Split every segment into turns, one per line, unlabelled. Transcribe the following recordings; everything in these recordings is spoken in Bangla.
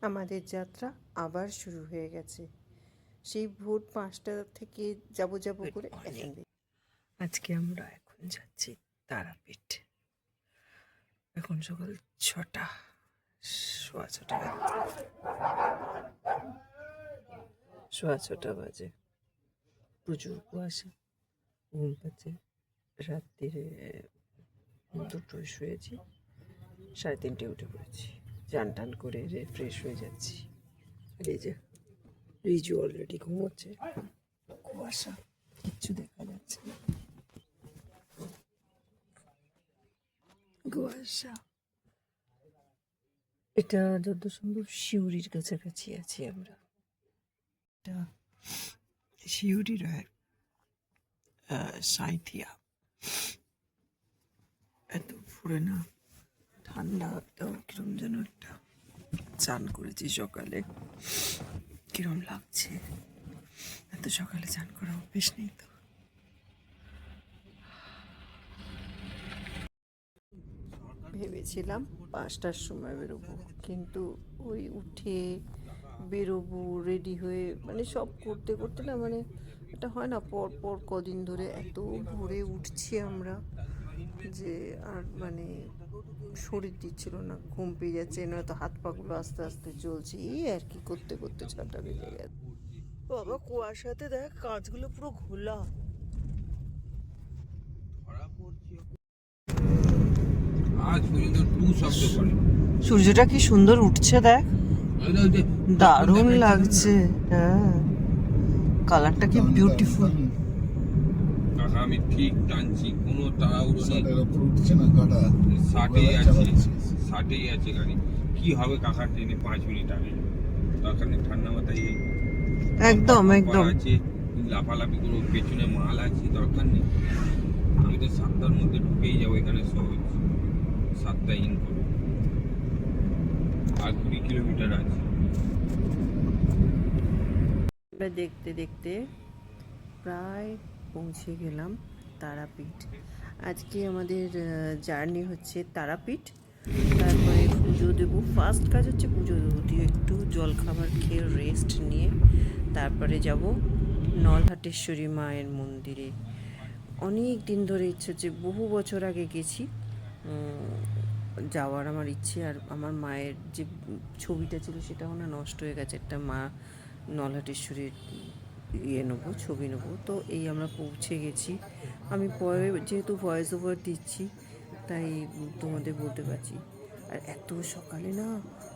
আমাদের যাত্রা আবার শুরু হয়ে গেছে। সেই ভোর 5টা থেকে যাব করে এখন
আজকে আমরা এখন যাচ্ছি তারাপীঠ। এখন সকাল 6টা, 6:15 বাজে। প্রচুর কুয়াশা, ঘুম পাচ্ছে। রাত্রিরে 2টোয় শুয়েছি, 3:30 উঠে পড়েছি। চান টান করে ফ্রেশ হয়ে যাচ্ছি। আর এই যে রিজু অলরেডি ঘুমোচ্ছে। কুয়াশা, কিচ্ছু দেখা যাচ্ছে না। কুয়াশা। এটা যত সম্ভব শিউরির কাছাকাছি আছি আমরা। এটা শিউরির সাঁইথিয়া। এত ভোরে না, ঠান্ডা একদম, কিরম যেন একটা। চান করেছি সকালে, কিরম লাগছে। এত সকালে চান করা অভ্যেস নেই তো।
ভেবেছিলাম 5টার সময় বেরোবো, কিন্তু ওই উঠে বেরোবো রেডি হয়ে মানে সব করতে করতে না, মানে এটা হয় না, পর পর কদিন ধরে এত ভোরে উঠছি আমরা যে আর মানে শরীর দিচ্ছিল না, ঘুম পেয়ে যাচ্ছে। নয়তো হাত পাগুলো আস্তে আস্তে চলছে, এই আর কি করতে করতে 6টা বেজে গেছে। বাবা, কুয়াশাতে দেখ কাঁচগুলো পুরো ঘোলা। সূর্যটা কি সুন্দর উঠছে দেখ, দারুণ লাগছে। হ্যাঁ, কালারটা কি বিউটিফুল।
আমি ঠিক টানছি, কোনো তাড়াহুড়ো নেই। 60 আছে গাড়ি। কি হবে কাকার ট্রেনে 5 মিনিট আগে? দরকার নেই, ঠান্ডা মাথায়
একদম
আছে, লাফালাফি করবো, পেছনে মাল আছে, দরকার নেই। আমি তো 7টার মধ্যে ঢুকেই যাবো এখানে, সহজ 7টা ইন করবো, আর 20 কিলোমিটার আছে।
দেখতে দেখতে প্রায় পৌঁছে গেলাম তারাপীঠ। আজকে আমাদের জার্নি হচ্ছে তারাপীঠ, তারপরে পুজো দেবো। ফার্স্ট কাজ হচ্ছে পুজো দেবো, দিয়ে একটু জলখাবার খেয়ে রেস্ট নিয়ে তারপরে যাব নলহাটেশ্বরী মায়ের মন্দিরে। অনেক দিন ধরে ইচ্ছে হচ্ছে, বহু বছর আগে গেছি, যাওয়ার আমার ইচ্ছে। আর আমার মায়ের যে ছবিটা ছিল সেটাও না নষ্ট হয়ে গেছে, একটা মা নলহাটেশ্বরীর নেবো, ছবি নেবো। তো এই আমরা পৌঁছে গেছি। আমি পরে যেহেতু ভয়েস ওভার দিচ্ছি তাই তোমাদের বলতে পারছি। আর এত সকালে না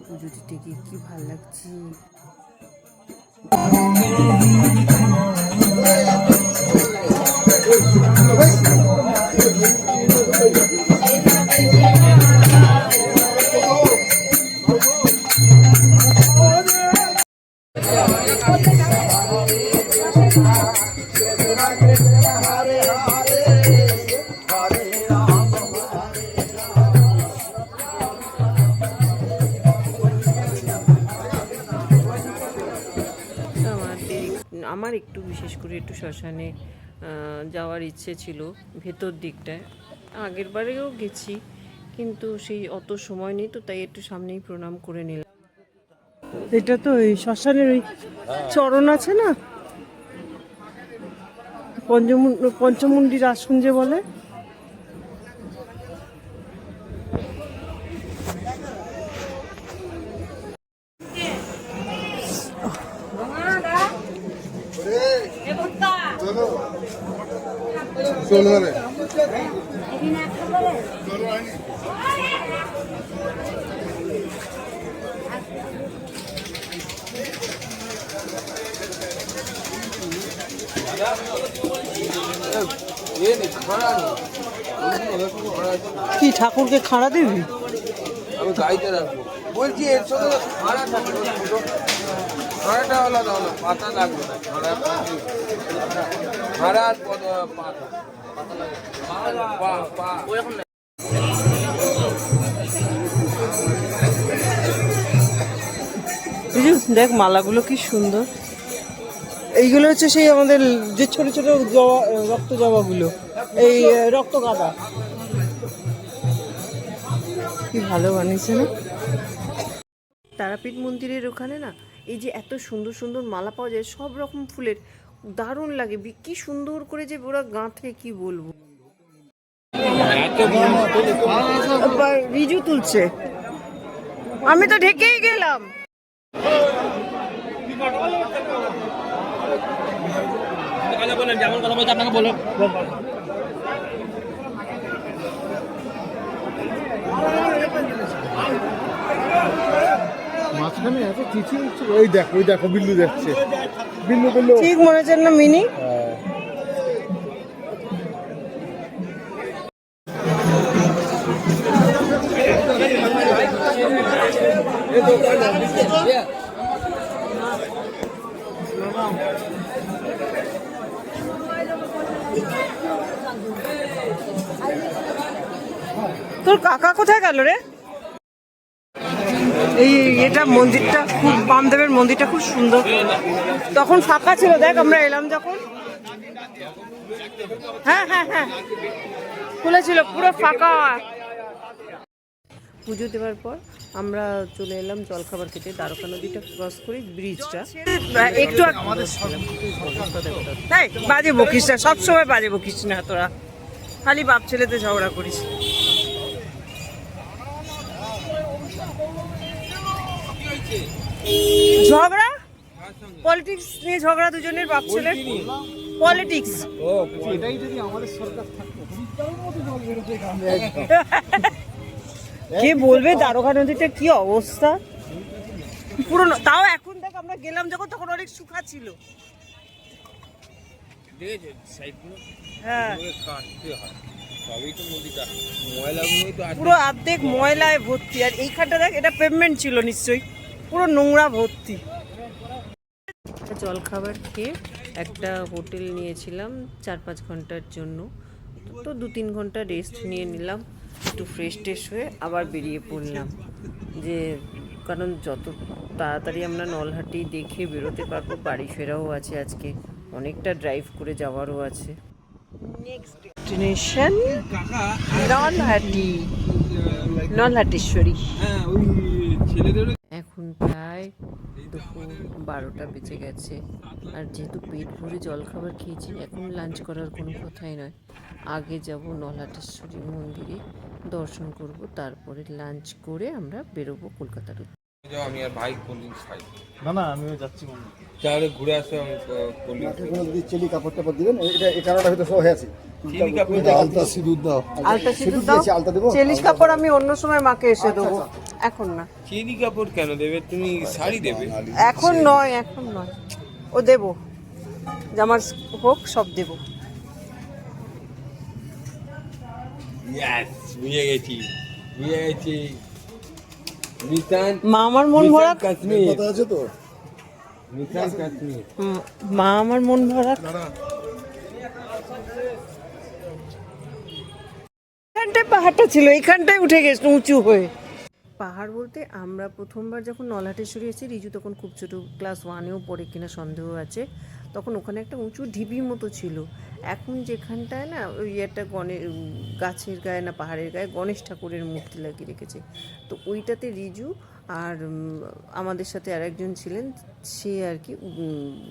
পুজো দিতে গিয়ে কী ভাল লাগছে। আমার একটু বিশেষ করে একটু শ্মশানে যাওয়ার ইচ্ছে ছিল, ভেতর দিকটায়। আগের বারেও গেছি, কিন্তু সেই অত সময় নেই, তো তাই একটু সামনেই প্রণাম করে নিলাম। এটা তো এই শ্মশানের ওই চরণ আছে না, পঞ্চমুণ্ডীর আসন যে বলে। কি ঠাকুরকে খাড়া দিবি?
আমি গাড়িতে রাখবো বলছি, এর সঙ্গে খাড়া থাকে, খাড়াটা আলাদা হলো, পাতা লাগবে না। খাড়া আর পাতা লাগবে।
দেখ মালাগুলো কি সুন্দর। এইগুলো হচ্ছে সেই আমাদের যে ছোট ছোট জবা, রক্ত জবাগুলো, এই রক্ত গাঁদা। কি ভালো বানিয়েছে না? তারাপীঠ মন্দিরের ওখানে না এই যে এত সুন্দর সুন্দর মালা পাওয়া যায়, সব রকম ফুলের, দারুণ লাগে। কি সুন্দর করে যে ওরা গাঁথে, কি বলবো। আবার রিজু তুলছে, আমি তো ঢেকেই গেলাম।
যেমন কথা বলছে আপনাকে বলো।
মাঝখানে আছে চিচি, ওই দেখো বিল্লু যাচ্ছে, বিল্লু
ঠিক মনে হচ্ছে না মিনি। তোর কাকা কোথায় গেল রে? এই এটা মন্দিরটা খুব, বামদেবের মন্দিরটা খুব সুন্দর। তখন ফাঁকা ছিল, দেখ আমরা এলাম যখন। হ্যাঁ হ্যাঁ হ্যাঁ, খুলেছিল, পুরো ফাঁকা। পুজো দেওয়ার পর আমরা চলে এলাম জলখাবার খেতে, দ্বারকা নদীটা ক্রস করে ব্রিজটা একটু। তাই বাজে বকিস না, সবসময় বাজে বকিস না তোরা, খালি বাপ ছেলেতে ঝগড়া করিস। ঝগড়া পলিটিক্স নিয়ে, ঝগড়া দুজনের বাপ ছেলের পলিটিক্স।
এটাই যদি আমাদের সরকার থাকতো,
কে বলবে দ্বারকা নদীতে কি অবস্থা পুরনো। তাও এখন দেখ, আমরা গেলাম যখন তখন অনেক শুকা ছিল। হ্যাঁ, পুরো অর্ধেক ময়লায় ভর্তি। আর এইখানটা দেখ, এটা পেভমেন্ট ছিল নিশ্চয়ই, পুরো নোংরা ভর্তি। জলখাবার খেয়ে একটা হোটেল নিয়েছিলাম 4-5 ঘন্টার জন্য, তো 2-3 ঘন্টা রেস্ট নিয়ে নিলাম, একটু ফ্রেশ হয়ে আবার বেরিয়ে পড়লাম। যে কারণ যত তাড়াতাড়ি আমরা নলহাটি দেখে বেরোতে পারবো, বাড়ি ফেরাও আছে, আজকে অনেকটা ড্রাইভ করে যাওয়ারও আছে। Next destination Nalhateshwari. এখন প্রায় দুপুর 12টা বেজে গেছে, আর যেহেতু পেট ভরে জলখাবার খেয়েছি, এখন লাঞ্চ করার কোনো কথাই নয়। আগে যাব নলহাটেশ্বরী মন্দিরে, দর্শন করব, তারপরে লাঞ্চ করে আমরা বেরোবো কলকাতার।
আমি আর ভাই কোল্ড ড্রিঙ্কস খাই
না আমিও যাচ্ছি মনে
তাহলে ঘুরে আসতে আমি কোল্ড ড্রিঙ্কস
যদি চিলি কাপড় টাপড় দিবেন, এটা এই কারণটা হয়তো সহ আছে।
চিলি কাপড়
আলতা সিঁদুর দাও,
আলতা সিঁদুর দাও,
আলতা দেবো।
চেলিশ কাপড় আমি অন্য সময় মাকে এসে দেবো, এখন না।
চিলি কাপড় কেন দেবে তুমি? শাড়ি দেবে।
এখন নয়, ও দেবো, জামার হোক সব দেবো।
ইয়েস, বুঝে গেছি। মিতান
মা আমার মন ভরা,
কাশ্মীর
কথা আছে তো,
মিতান কাশ্মীর।
মা আমার মন ভরা। এখানটায় পাহাড়টা ছিল, এখানটায় উঠে গেছে উঁচু হয়ে। পাহাড় বলতে, আমরা প্রথমবার যখন নলহাটেশ্বরী এসেছি, রিজু তখন খুব ছোটো, ক্লাস 1-এও পড়ে কিনা সন্দেহ আছে, তখন ওখানে একটা উঁচু ঢিবির মতো ছিল। এখন যেখানটায় না ওই একটা গাছের গায়ে না পাহাড়ের গায়ে গণেশ ঠাকুরের মূর্তি লাগিয়ে রেখেছে, তো ওইটাতে রিজু আর আমাদের সাথে আরেকজন ছিলেন, সে আর কি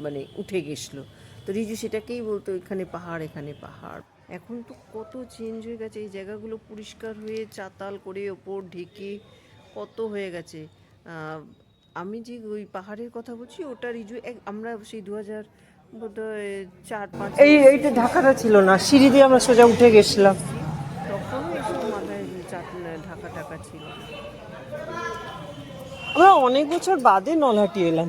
মানে উঠে গেছিলো। তো রিজু সেটাকেই বলতো, এখানে পাহাড়, এখানে পাহাড়। এখন তো কত চেঞ্জ হয়ে গেছে, এই জায়গাগুলো পরিষ্কার হয়ে চাতাল করে ওপর ঢেকে কত হয়ে গেছে। আমি যে ওই পাহাড়ের কথা বলছি, ওটা রিজু আমরা সেই 2004-5 এইটা ঢাকাটা ছিল না, সিঁড়ি দিয়ে আমরা সোজা উঠে গেছিলাম, তখন এসব মাথায় ঢাকা টাকা ছিল। আমরা অনেক বছর বাদে নলহাটি এলাম।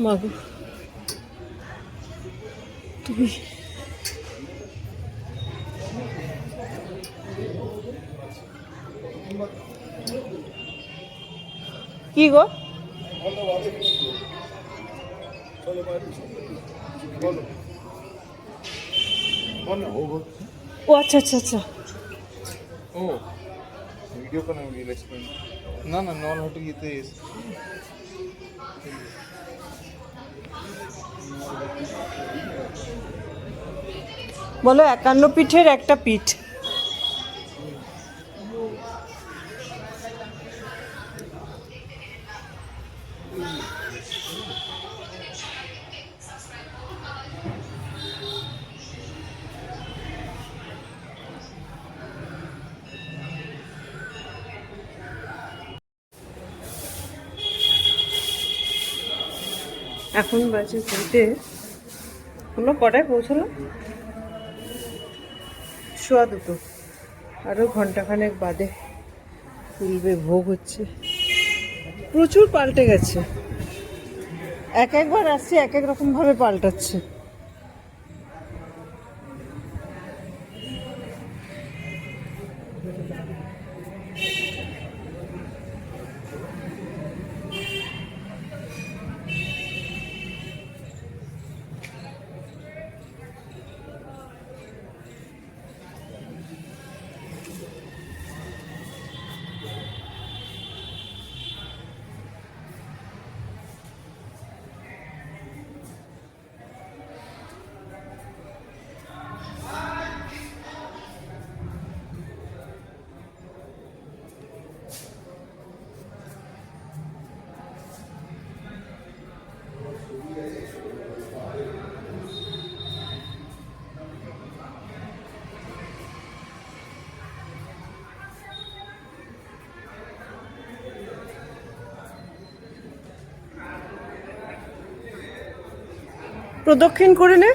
মাগো তুমি কি গো? ও আচ্ছা আচ্ছা আচ্ছা,
ও ভিডিও করে না নলহাটি যেতে
বলো 51 পিঠের একটা পিঠ। এখন বাজে ঘুরতে হলো কটায় পৌঁছালো? 2:15। আরও ঘন্টাখানেক বাদে খুলবে, ভোগ হচ্ছে। প্রচুর পাল্টে গেছে, এক একবার আসছে এক এক রকমভাবে পাল্টাচ্ছে। প্রদক্ষিণ করে নে,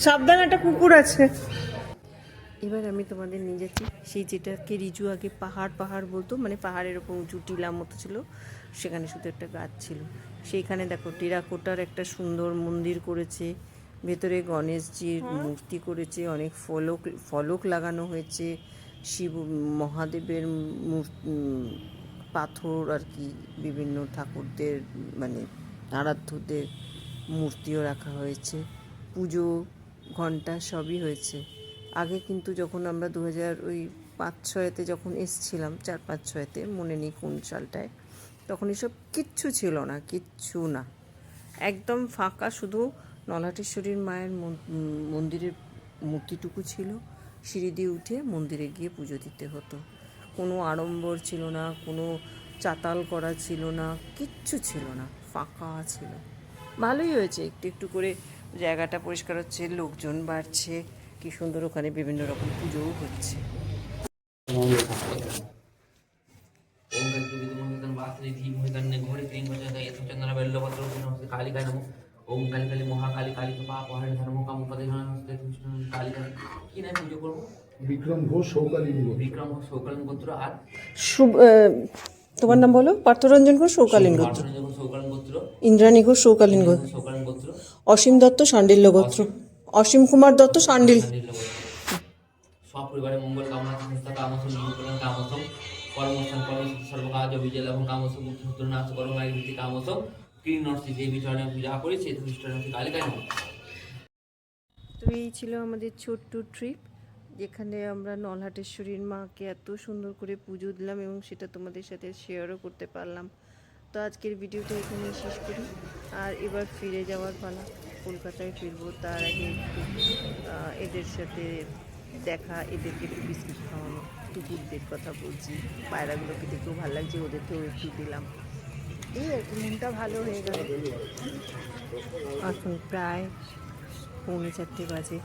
সাবধান একটা কুকুর আছে। এবার আমি তোমাদের নিয়ে যাচ্ছি সেই যেটাকে রিজু আগে পাহাড় পাহাড় বলতো, মানে পাহাড়ের ওপর উঁচু টিলার মতো ছিল, সেখানে শুধু একটা গাছ ছিল। সেইখানে দেখো টেরাকোটার একটা সুন্দর মন্দির করেছে, ভেতরে গণেশজির মূর্তি করেছে, অনেক ফলক ফলক লাগানো হয়েছে, শিব মহাদেবের পাথর আর কি, বিভিন্ন ঠাকুরদের মানে আরাধ্যদের মূর্তিও রাখা হয়েছে, পুজো ঘন্টা সবই হয়েছে। আগে কিন্তু যখন আমরা 2005-06-তে যখন এসছিলাম, 4-5-6-তে মনে নেই কোন সালটায়, তখন এসব কিচ্ছু ছিল না, কিচ্ছু না, একদম ফাঁকা, শুধু নলহাটেশ্বরীর মায়ের মন্দিরের মূর্তিটুকু ছিল, সিঁড়ি দিয়ে উঠে মন্দিরে গিয়ে পুজো দিতে হতো। কোনো আড়ম্বর ছিল না, কোনো চাতাল করা ছিল না, কিচ্ছু ছিল না, ফাঁকা ছিল। ভালোই হয়েছে, একটু একটু করে জায়গাটা পরিষ্কার হচ্ছে, লোকজন বাড়ছে, কি সুন্দর ওখানে বিভিন্ন রকম পুজোও হচ্ছে।
ওম কালী কালী মহাকালী কালী কৃপা পহাড় ধর্ম কাম পদে হস্তে কালী কালী কি নাই পুজো করবো?
বিক্রম ঘোষ সৌকালিঙ্গ।
বিক্রম ঘোষ সৌকালীন গোত্র। আর
তোমার নাম বলো? পার্থরঞ্জন ঘোষ সৌকালীন গোত্র,
সৌকালীন গোত্র,
ইন্দ্রাণী ঘোষ সৌকালীন গোত্র,
সৌকালীন গোত্র,
অসীম দত্ত শাণ্ডিল্য গোত্র, অসীম কুমার দত্ত শাণ্ডিল।
সপরিবারে মঙ্গল কামনা সংস্থা কামসম নিরূপণ কামসম কর্মস্থান কর্ম সর্বকাজ অভিজয় এবং কামসম মুক্তি সূত্র নাশ কর্মায় ভিত্তি কামসম কৃষ্ণর্ষি দেবী চরণে পূজা করেছে কালিকায়।
তো এই ছিল আমাদের ছোট্ট ট্রিপ, যেখানে আমরা নলহাটেশ্বরীর মাকে এত সুন্দর করে পুজো দিলাম এবং সেটা তোমাদের সাথে শেয়ারও করতে পারলাম। তো আজকের ভিডিওটা এখানে শেষ করি, আর এবার ফিরে যাওয়ার পালা, কলকাতায় ফিরবো। তার আগে একটু এদের সাথে দেখা, এদেরকে একটু বিস্কুট খাওয়ানো, কুকুরদের কথা বলছি, পায়রাগুলোকে দেখেও ভালো লাগছে, ওদেরকেও একটু দিলাম, এই আর কি, মনটা ভালো হয়ে গেল। এখন প্রায় 3:45 বাজে,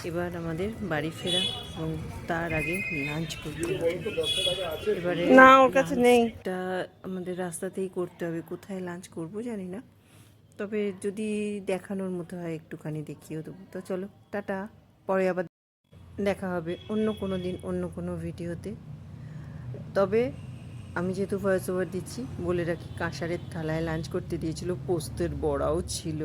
এবার আমাদের বাড়ি ফেরা এবং তার আগে লাঞ্চ করতে হবে। এবারে না, ওর কাছে নেই, এটা আমাদের রাস্তাতেই করতে হবে, কোথায় লাঞ্চ করব জানি না, তবে যদি দেখানোর মতো হয় একটুখানি দেখিয়েও দেবো। তো চলো, টাটা, পরে আবার দেখা হবে অন্য কোনো দিন অন্য কোনো ভিডিওতে। তবে আমি যেহেতু ভয়েস ওভার দিচ্ছি বলে রাখি, কাঁসারের থালায় লাঞ্চ করতে দিয়েছিল, পোস্তের বড়াও ছিল।